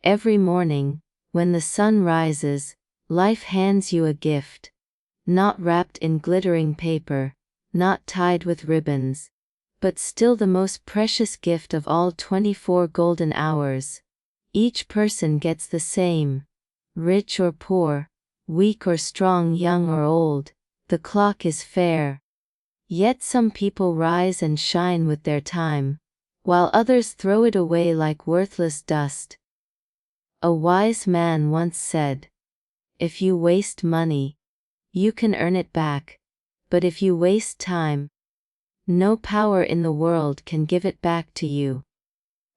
Every morning, when the sun rises, life hands you a gift. Not wrapped in glittering paper, not tied with ribbons, but still the most precious gift of all, 24 golden hours. Each person gets the same. Rich or poor, weak or strong, young or old, the clock is fair. Yet some people rise and shine with their time, while others throw it away like worthless dust. A wise man once said, "If you waste money, you can earn it back, but if you waste time, no power in the world can give it back to you."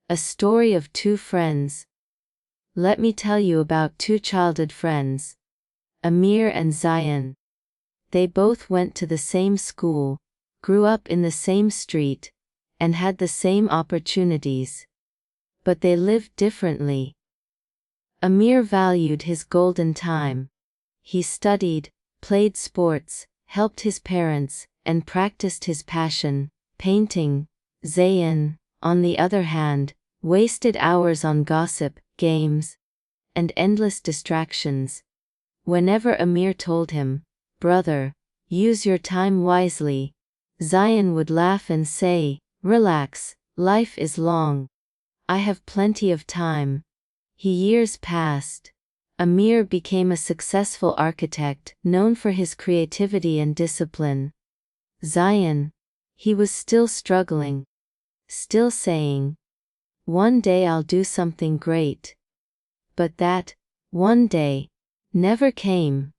A story of two friends. Let me tell you about two childhood friends, Amir and Zayan. They both went to the same school, grew up in the same street, and had the same opportunities. But they lived differently. Amir valued his golden time. He studied, played sports, helped his parents, and practiced his passion, painting. Zayn, on the other hand, wasted hours on gossip, games, and endless distractions. Whenever Amir told him, "Brother, use your time wisely," Zayn would laugh and say, "Relax, life is long. I have plenty of time." Years passed. Amir became a successful architect, known for his creativity and discipline. Zayn, he was still struggling, still saying, "One day I'll do something great." But that one day never came.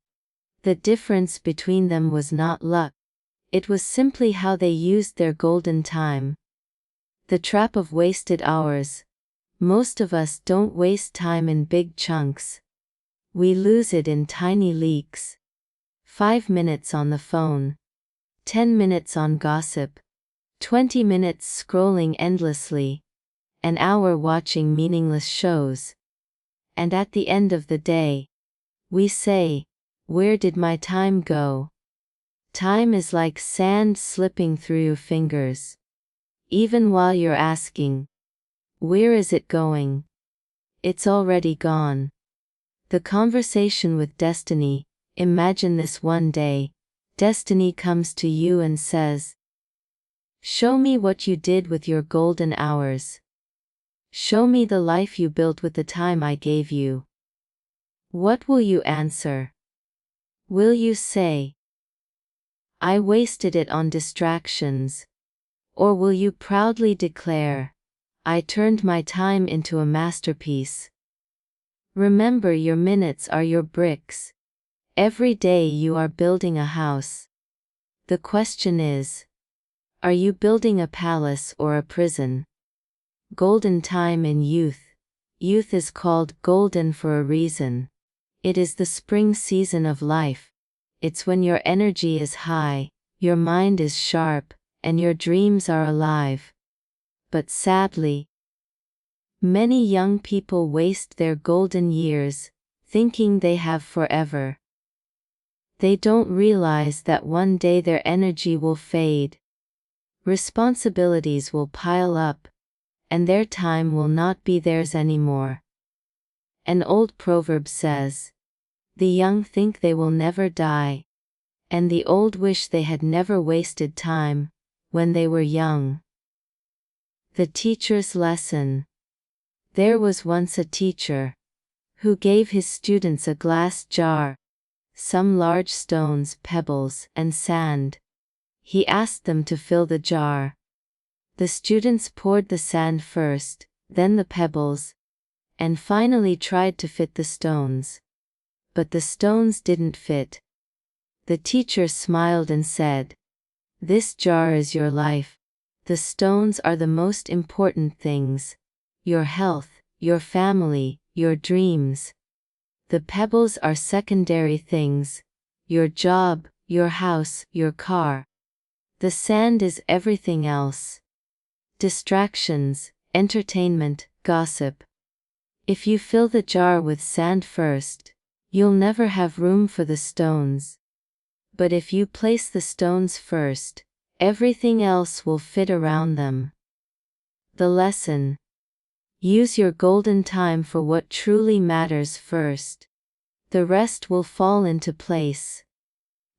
The difference between them was not luck. It was simply how they used their golden time. The trap of wasted hours. Most of us don't waste time in big chunks. We lose it in tiny leaks. 5 minutes on the phone, 10 minutes on gossip, 20 minutes scrolling endlessly, an hour watching meaningless shows. And at the end of the day, we say, "Where did my time go?" Time is like sand slipping through your fingers. Even while you're asking, "Where is it going?" it's already gone. The conversation with destiny. Imagine this: one day, destiny comes to you and says, "Show me what you did with your golden hours. Show me the life you built with the time I gave you." What will you answer? Will you say, "I wasted it on distractions"? Or will you proudly declare, "I turned my time into a masterpiece"? Remember, your minutes are your bricks. Every day you are building a house. The question is, are you building a palace or a prison? Golden time in youth. Youth is called golden for a reason. It is the spring season of life. It's when your energy is high, your mind is sharp, and your dreams are alive. But sadly, many young people waste their golden years, thinking they have forever. They don't realize that one day their energy will fade. Responsibilities will pile up, and their time will not be theirs anymore. An old proverb says, "The young think they will never die, and the old wish they had never wasted time when they were young." The teacher's lesson. There was once a teacher who gave his students a glass jar, some large stones, pebbles, and sand. He asked them to fill the jar. The students poured the sand first, then the pebbles, and finally tried to fit the stones. But the stones didn't fit. The teacher smiled and said, "This jar is your life. The stones are the most important things. Your health, your family, your dreams. The pebbles are secondary things. Your job, your house, your car. The sand is everything else. Distractions, entertainment, gossip. If you fill the jar with sand first, you'll never have room for the stones. But if you place the stones first, everything else will fit around them." The lesson. Use your golden time for what truly matters first. The rest will fall into place.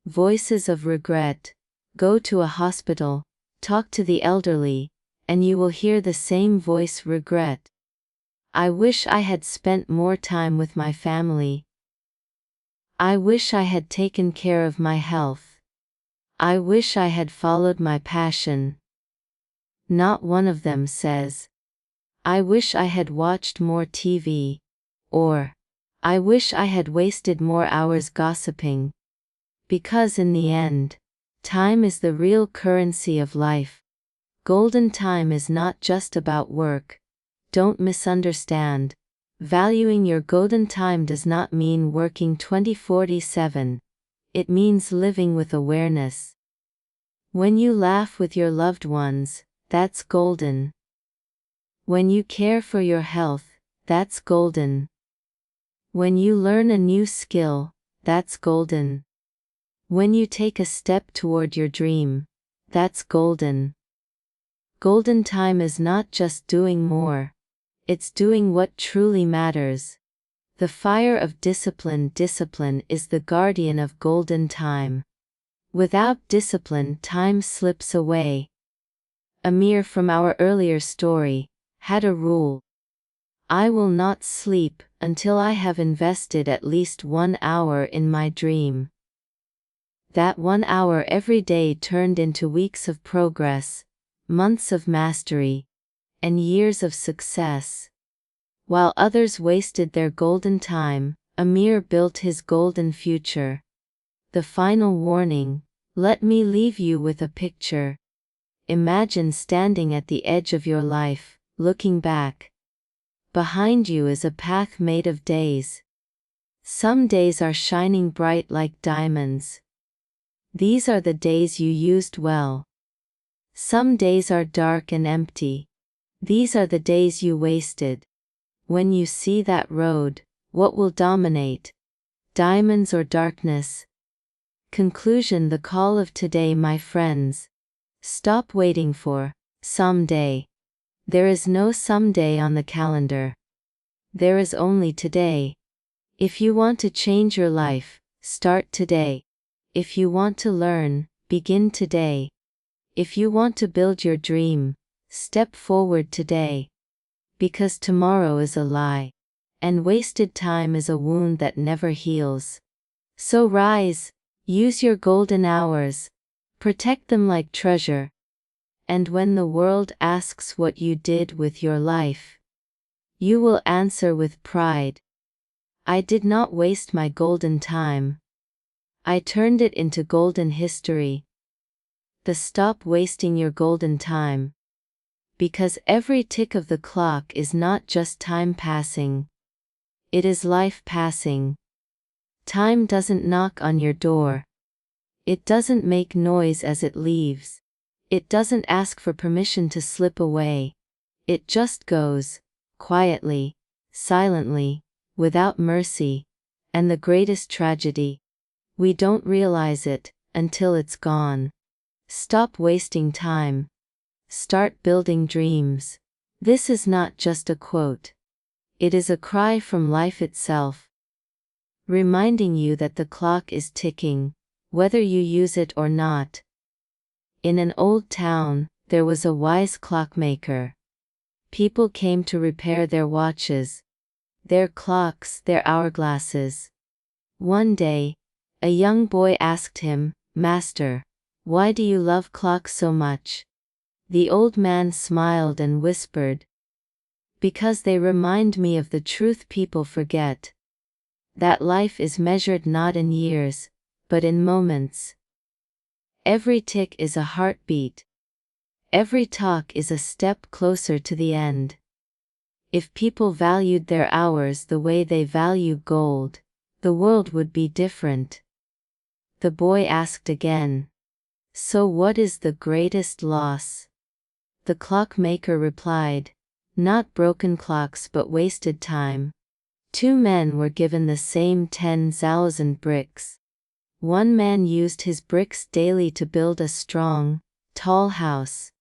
Voices of regret. Go to a hospital, talk to the elderly, and you will hear the same voice: regret. I wish I had spent more time with my family. I wish I had taken care of my health. I wish I had followed my passion. Not one of them says, I wish I had watched more TV, or, I wish I had wasted more hours gossiping. Because in the end, time is the real currency of life. Golden time is not just about work. Don't misunderstand. Valuing your golden time does not mean working 20/47. It means living with awareness. When you laugh with your loved ones, that's golden. When you care for your health, that's golden. When you learn a new skill, that's golden. When you take a step toward your dream, that's golden. Golden time is not just doing more. It's doing what truly matters. The fire of discipline. Discipline is the guardian of golden time. Without discipline, time slips away. Amir from our earlier story had a rule. I will not sleep until I have invested at least 1 hour in my dream. That 1 hour every day turned into weeks of progress, months of mastery, and years of success. While others wasted their golden time, Amir built his golden future. The final warning: let me leave you with a picture. Imagine standing at the edge of your life, looking back. Behind you is a path made of days. Some days are shining bright like diamonds. These are the days you used well. Some days are dark and empty. These are the days you wasted. When you see that road, what will dominate? Diamonds or darkness? Conclusion: the call of today, my friends. Stop waiting for someday. There is no someday on the calendar. There is only today. If you want to change your life, start today. If you want to learn, begin today. If you want to build your dream, step forward today. Because tomorrow is a lie, and wasted time is a wound that never heals. So rise, use your golden hours, protect them like treasure. And when the world asks what you did with your life, you will answer with pride, I did not waste my golden time. I turned it into golden history. Stop wasting your golden time. Because every tick of the clock is not just time passing. It is life passing. Time doesn't knock on your door. It doesn't make noise as it leaves. It doesn't ask for permission to slip away. It just goes, quietly, silently, without mercy. And the greatest tragedy: we don't realize it until it's gone. Stop wasting time. Start building dreams. This is not just a quote. It is a cry from life itself, reminding you that the clock is ticking, whether you use it or not. In an old town, there was a wise clockmaker. People came to repair their watches, their clocks, their hourglasses. One day, a young boy asked him, "Master, why do you love clocks so much?" The old man smiled and whispered, "Because they remind me of the truth people forget. That life is measured not in years, but in moments. Every tick is a heartbeat. Every talk is a step closer to the end. If people valued their hours the way they value gold, the world would be different." The boy asked again, "So what is the greatest loss?" The clockmaker replied, "Not broken clocks but wasted time." 2 men were given the same 10,000 bricks. One man used his bricks daily to build a strong, tall house.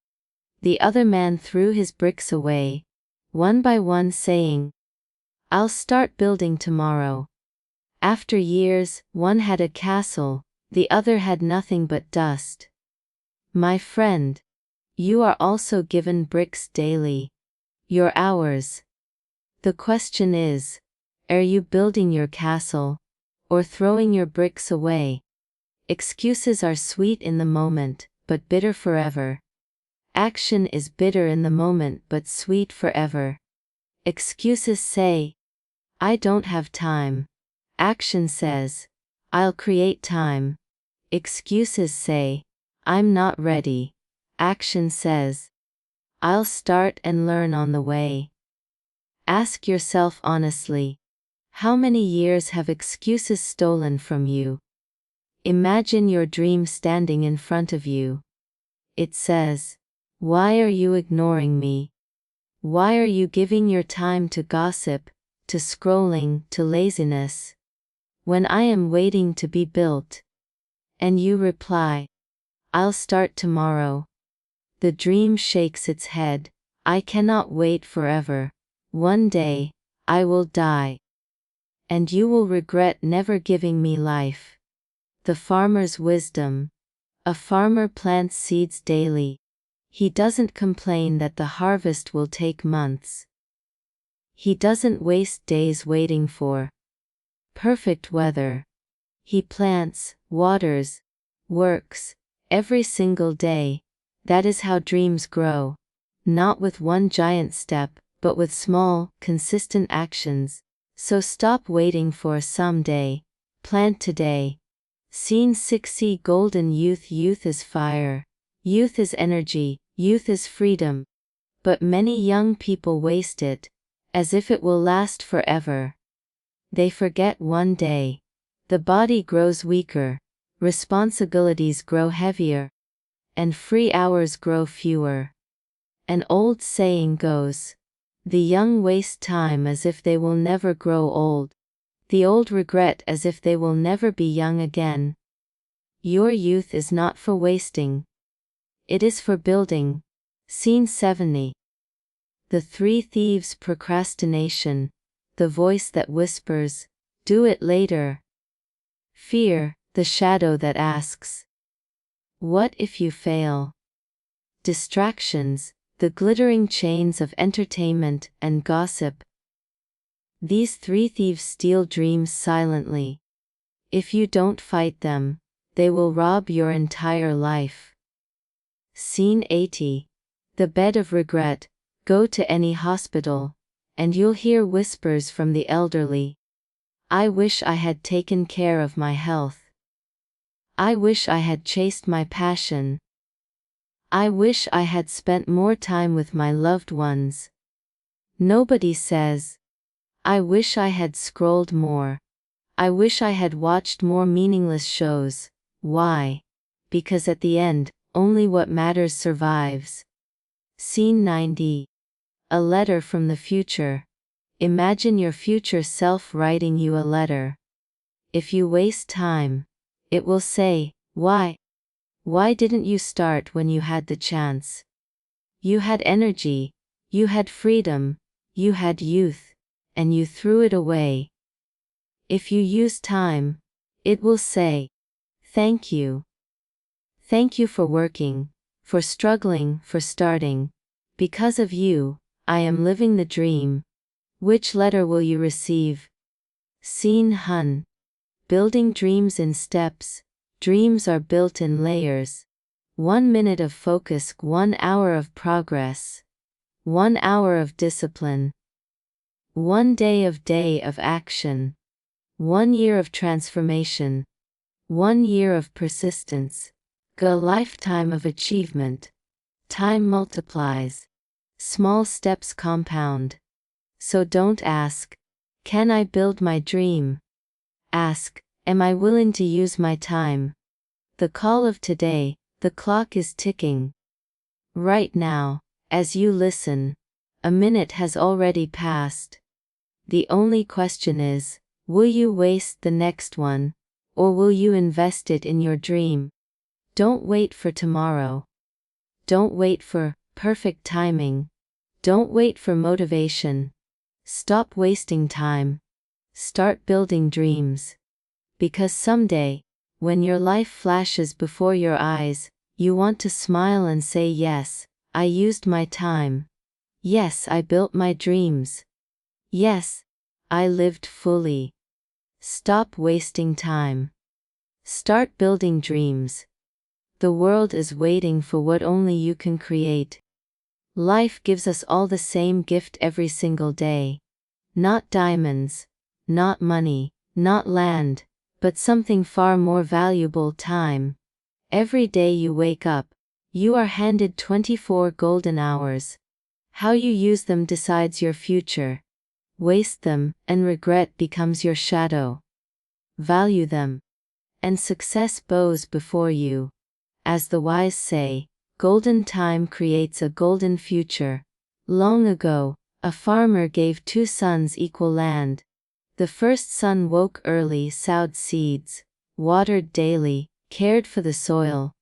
The other man threw his bricks away, one by one saying, "I'll start building tomorrow." After years, one had a castle, the other had nothing but dust. My friend, you are also given bricks daily. Your hours. The question is, are you building your castle, or throwing your bricks away? Excuses are sweet in the moment, but bitter forever. Action is bitter in the moment but sweet forever. Excuses say, "I don't have time." Action says, "I'll create time." Excuses say, "I'm not ready." Action says, "I'll start and learn on the way." Ask yourself honestly, how many years have excuses stolen from you? Imagine your dream standing in front of you. It says, "Why are you ignoring me? Why are you giving your time to gossip, to scrolling, to laziness, when I am waiting to be built?" And you reply, "I'll start tomorrow." The dream shakes its head, "I cannot wait forever. One day, I will die. And you will regret never giving me life." The farmer's wisdom. A farmer plants seeds daily. He doesn't complain that the harvest will take months. He doesn't waste days waiting for perfect weather. He plants, waters, works, every single day. That is how dreams grow. Not with one giant step, but with small, consistent actions. So stop waiting for someday. Plant today. Scene 6. Golden youth. Youth is fire. Youth is energy. Youth is freedom. But many young people waste it, as if it will last forever. They forget one day. The body grows weaker, responsibilities grow heavier, and free hours grow fewer. An old saying goes, "The young waste time as if they will never grow old. The old regret as if they will never be young again." Your youth is not for wasting. It is for building. Scene 70. The Three Thieves. Procrastination. The voice that whispers, "Do it later." Fear. The shadow that asks, "What if you fail?" Distractions. The glittering chains of entertainment and gossip. These three thieves steal dreams silently. If you don't fight them, they will rob your entire life. Scene 80. The bed of regret. Go to any hospital, and you'll hear whispers from the elderly. "I wish I had taken care of my health. I wish I had chased my passion. I wish I had spent more time with my loved ones." Nobody says, "I wish I had scrolled more. I wish I had watched more meaningless shows." Why? Because at the end, only what matters survives. Scene 90. A letter from the future. Imagine your future self writing you a letter. If you waste time, it will say, "Why? Why didn't you start when you had the chance? You had energy, you had freedom, you had youth, and you threw it away." If you use time, it will say, "Thank you. Thank you for working, for struggling, for starting. Because of you, I am living the dream." Which letter will you receive? Scene 100. Building dreams in steps. Dreams are built in layers. 1 minute of focus, 1 hour of progress. 1 hour of discipline. 1 day of action. 1 year of transformation. 1 year of persistence. A lifetime of achievement. Time multiplies. Small steps compound. So don't ask, "Can I build my dream?" Ask, "Am I willing to use my time?" The call of today, the clock is ticking. Right now, as you listen, a minute has already passed. The only question is, will you waste the next one, or will you invest it in your dream? Don't wait for tomorrow. Don't wait for perfect timing. Don't wait for motivation. Stop wasting time. Start building dreams. Because someday, when your life flashes before your eyes, you want to smile and say, yes, I used my time. Yes, I built my dreams. Yes, I lived fully. Stop wasting time. Start building dreams. The world is waiting for what only you can create. Life gives us all the same gift every single day. Not diamonds, not money, not land, but something far more valuable: time. Every day you wake up, you are handed 24 golden hours. How you use them decides your future. Waste them, and regret becomes your shadow. Value them, and success bows before you. As the wise say, golden time creates a golden future. Long ago, a farmer gave 2 sons equal land. The first son woke early, sowed seeds, watered daily, cared for the soil.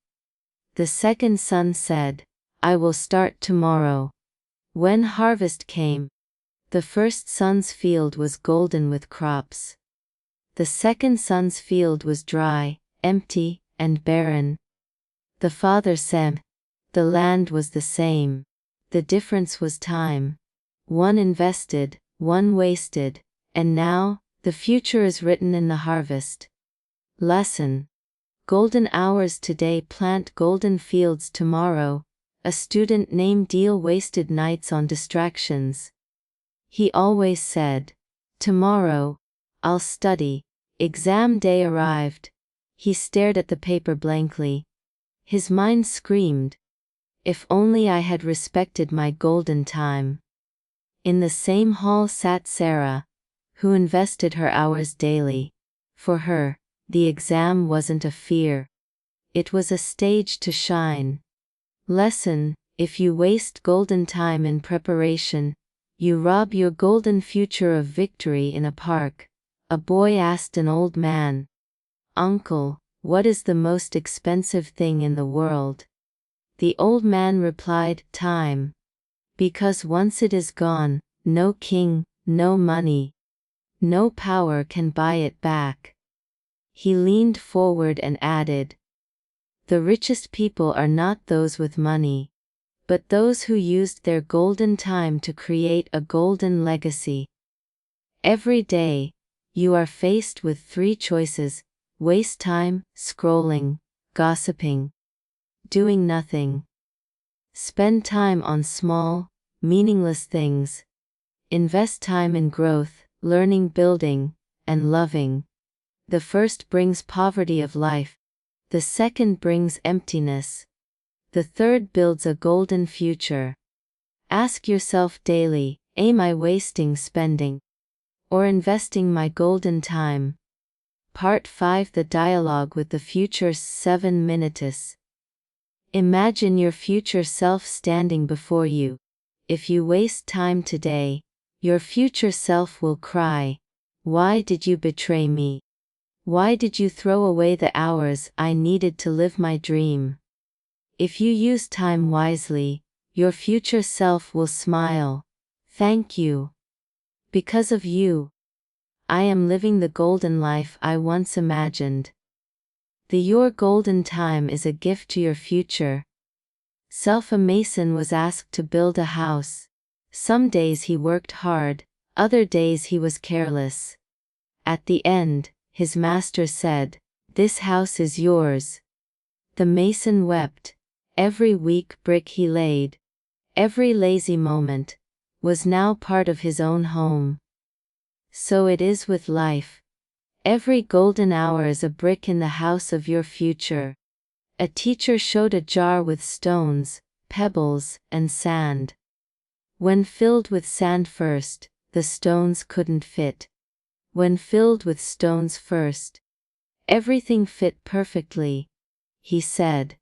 The second son said, I will start tomorrow. When harvest came, the first son's field was golden with crops. The second son's field was dry, empty, and barren. The father said, the land was the same. The difference was time. One invested, one wasted, and now, the future is written in the harvest. Lesson: golden hours today plant golden fields tomorrow. A student named Deal wasted nights on distractions. He always said, tomorrow, I'll study. Exam day arrived. He stared at the paper blankly. His mind screamed, if only I had respected my golden time. In the same hall sat Sarah, who invested her hours daily. For her, the exam wasn't a fear. It was a stage to shine. Lesson: if you waste golden time in preparation, you rob your golden future of victory. In a park, a boy asked an old man, Uncle, what is the most expensive thing in the world? The old man replied, time. Because once it is gone, no king, no money, no power can buy it back. He leaned forward and added, the richest people are not those with money, but those who used their golden time to create a golden legacy. Every day, you are faced with 3 choices: waste time, scrolling, gossiping, doing nothing. Spend time on small, meaningless things. Invest time in growth, learning, building, and loving. The first brings poverty of life. The second brings emptiness. The third builds a golden future. Ask yourself daily, am I wasting spending or investing my golden time? Part 5: The Dialogue with the Future. 7 minutes. Imagine your future self standing before you. If you waste time today, your future self will cry, why did you betray me? Why did you throw away the hours I needed to live my dream? If you use time wisely, your future self will smile. Thank you. Because of you, I am living the golden life I once imagined. Your golden time is a gift to your future self. A mason was asked to build a house. Some days he worked hard, other days he was careless. At the end, his master said, this house is yours. The mason wept. Every weak brick he laid, every lazy moment, was now part of his own home. So it is with life. Every golden hour is a brick in the house of your future. A teacher showed a jar with stones, pebbles, and sand. When filled with sand first, the stones couldn't fit. When filled with stones first, everything fit perfectly. He said,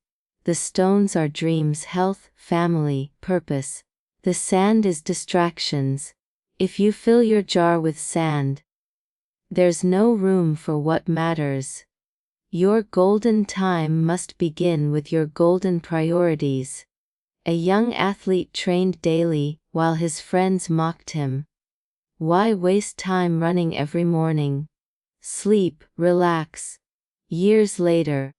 the stones are dreams, health, family, purpose. The sand is distractions. If you fill your jar with sand, there's no room for what matters. Your golden time must begin with your golden priorities. A young athlete trained daily, while his friends mocked him. Why waste time running every morning? Sleep, relax. Years later,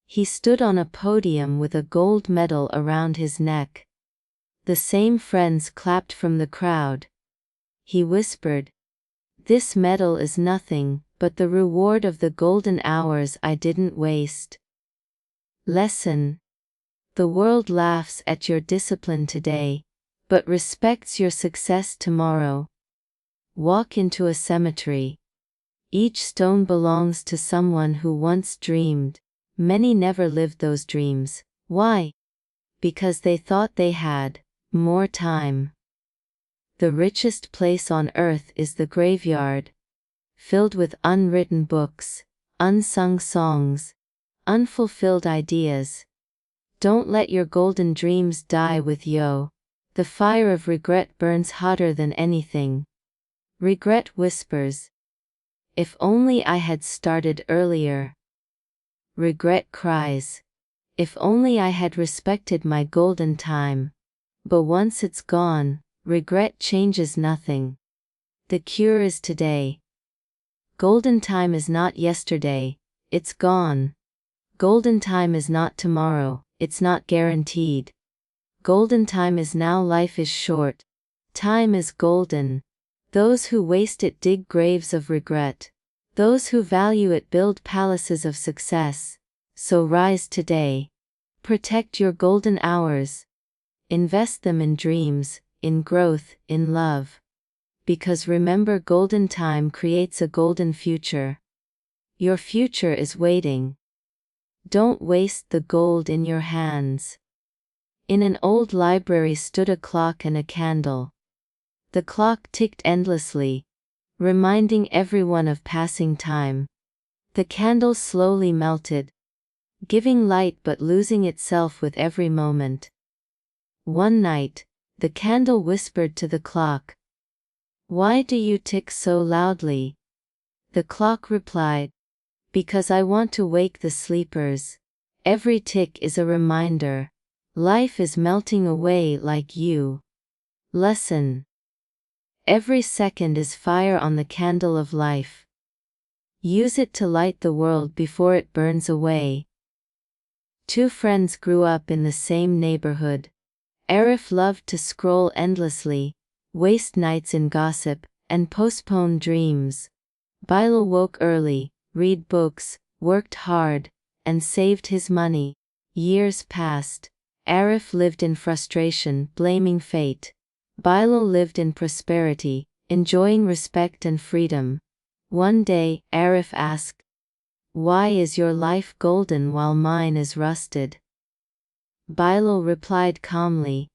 he stood on a podium with a gold medal around his neck. The same friends clapped from the crowd. He whispered, "This medal is nothing but the reward of the golden hours I didn't waste." Lesson: the world laughs at your discipline today, but respects your success tomorrow. Walk into a cemetery. Each stone belongs to someone who once dreamed. Many never lived those dreams. Why? Because they thought they had more time. The richest place on earth is the graveyard, filled with unwritten books, unsung songs, unfulfilled ideas. Don't let your golden dreams die with you. The fire of regret burns hotter than anything. Regret whispers, "If only I had started earlier." Regret cries, "If only I had respected my golden time." But once it's gone, regret changes nothing. The cure is today. Golden time is not yesterday, it's gone. Golden time is not tomorrow, it's not guaranteed. Golden time is now. Life is short. Time is golden. Those who waste it dig graves of regret. Those who value it build palaces of success. So rise today. Protect your golden hours. Invest them in dreams, in growth, in love. Because remember, golden time creates a golden future. Your future is waiting. Don't waste the gold in your hands. In an old library stood a clock and a candle. The clock ticked endlessly, reminding everyone of passing time. The candle slowly melted, giving light but losing itself with every moment. One night, the candle whispered to the clock, "Why do you tick so loudly?" The clock replied, "Because I want to wake the sleepers." Every tick is a reminder. Life is melting away like you. Lesson: every second is fire on the candle of life. Use it to light the world before it burns away. Two friends grew up in the same neighborhood. Arif loved to scroll endlessly, waste nights in gossip, and postpone dreams. Bilal woke early, read books, worked hard, and saved his money. Years passed. Arif lived in frustration, blaming fate. Bilal lived in prosperity, enjoying respect and freedom. One day, Arif asked, "Why is your life golden while mine is rusted?" Bilal replied calmly,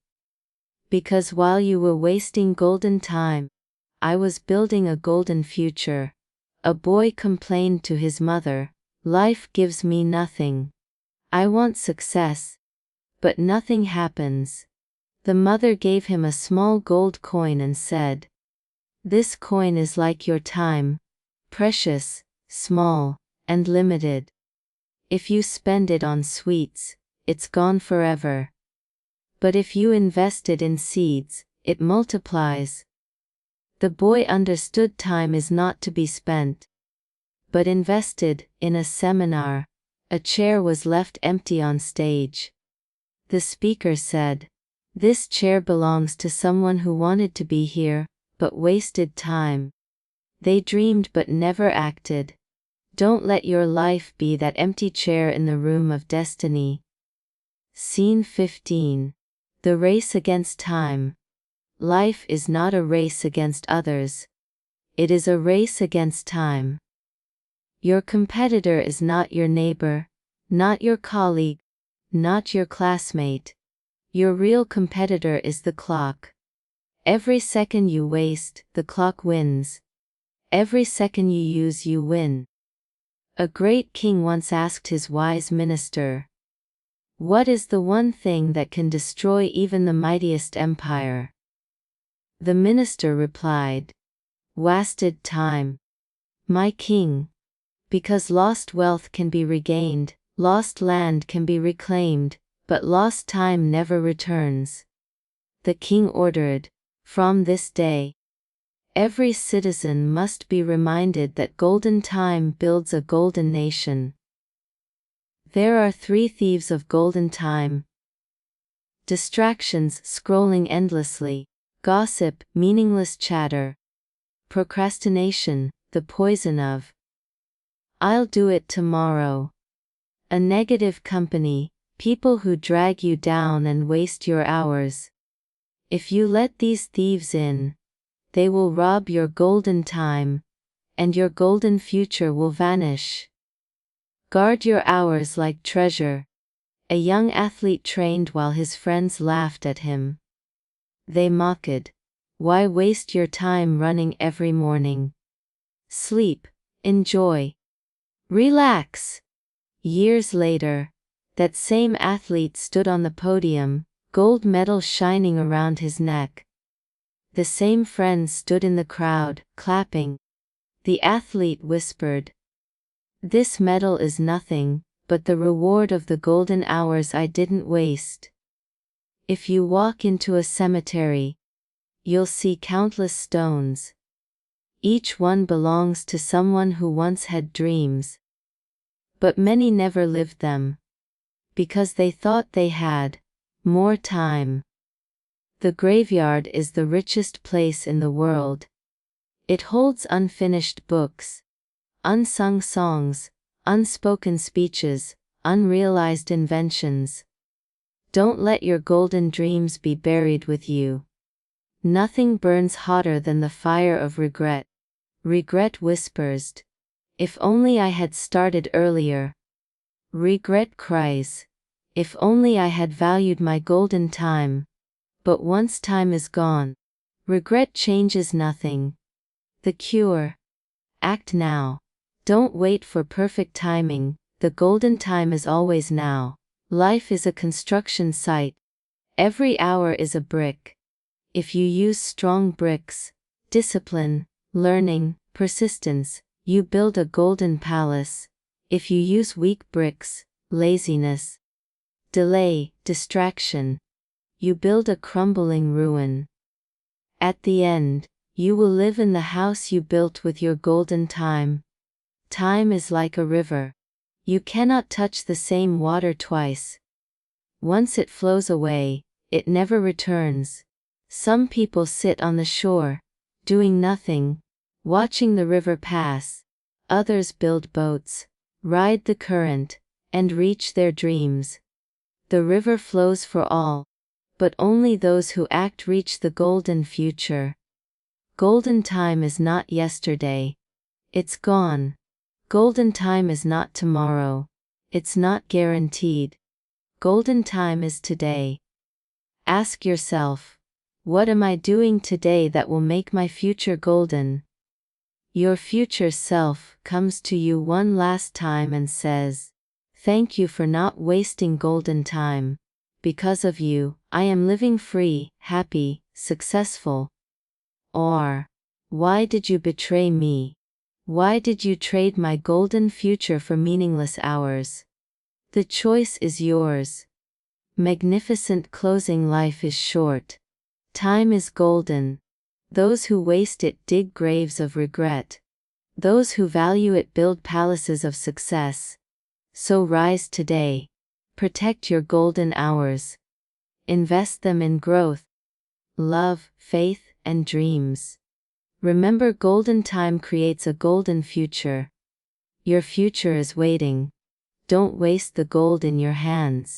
"Because while you were wasting golden time, I was building a golden future." A boy complained to his mother, "Life gives me nothing. I want success, but nothing happens." The mother gave him a small gold coin and said, "This coin is like your time, precious, small, and limited. If you spend it on sweets, it's gone forever. But if you invest it in seeds, it multiplies." The boy understood time is not to be spent, but invested. In a seminar, a chair was left empty on stage. The speaker said, "This chair belongs to someone who wanted to be here, but wasted time. They dreamed but never acted." Don't let your life be that empty chair in the room of destiny. Scene 15. The race against time. Life is not a race against others. It is a race against time. Your competitor is not your neighbor, not your colleague, not your classmate. Your real competitor is the clock. Every second you waste, the clock wins. Every second you use, you win. A great king once asked his wise minister, "What is the one thing that can destroy even the mightiest empire?" The minister replied, "Wasted time, my king. Because lost wealth can be regained, lost land can be reclaimed, but lost time never returns. The king ordered, from this day, every citizen must be reminded that golden time builds a golden nation. There are 3 thieves of golden time. Distractions, scrolling endlessly. Gossip, meaningless chatter. Procrastination, the poison of "I'll do it tomorrow." A negative company, people who drag you down and waste your hours. If you let these thieves in, they will rob your golden time, and your golden future will vanish. Guard your hours like treasure. A young athlete trained while his friends laughed at him. They mocked, "Why waste your time running every morning? Sleep, enjoy, relax." Years later, that same athlete stood on the podium, gold medal shining around his neck. The same friends stood in the crowd, clapping. The athlete whispered, "This medal is nothing but the reward of the golden hours I didn't waste." If you walk into a cemetery, you'll see countless stones. Each one belongs to someone who once had dreams. But many never lived them, because they thought they had more time. The graveyard is the richest place in the world. It holds unfinished books, unsung songs, unspoken speeches, unrealized inventions. Don't let your golden dreams be buried with you. Nothing burns hotter than the fire of regret. Regret whispers, "If only I had started earlier." Regret cries, "If only I had valued my golden time." But once time is gone, regret changes nothing. The cure: act now. Don't wait for perfect timing, the golden time is always now. Life is a construction site. Every hour is a brick. If you use strong bricks, discipline, learning, persistence, you build a golden palace. If you use weak bricks, laziness, delay, distraction, you build a crumbling ruin. At the end, you will live in the house you built with your golden time. Time is like a river. You cannot touch the same water twice. Once it flows away, it never returns. Some people sit on the shore, doing nothing, watching the river pass. Others build boats, ride the current, and reach their dreams. The river flows for all, but only those who act reach the golden future. Golden time is not yesterday. It's gone. Golden time is not tomorrow. It's not guaranteed. Golden time is today. Ask yourself, what am I doing today that will make my future golden? Your future self comes to you one last time and says, "Thank you for not wasting golden time. Because of you, I am living free, happy, successful." Or, "Why did you betray me? Why did you trade my golden future for meaningless hours?" The choice is yours. Magnificent closing. Life is short. Time is golden. Those who waste it dig graves of regret. Those who value it build palaces of success. So rise today. Protect your golden hours. Invest them in growth, love, faith, and dreams. Remember, golden time creates a golden future. Your future is waiting. Don't waste the gold in your hands.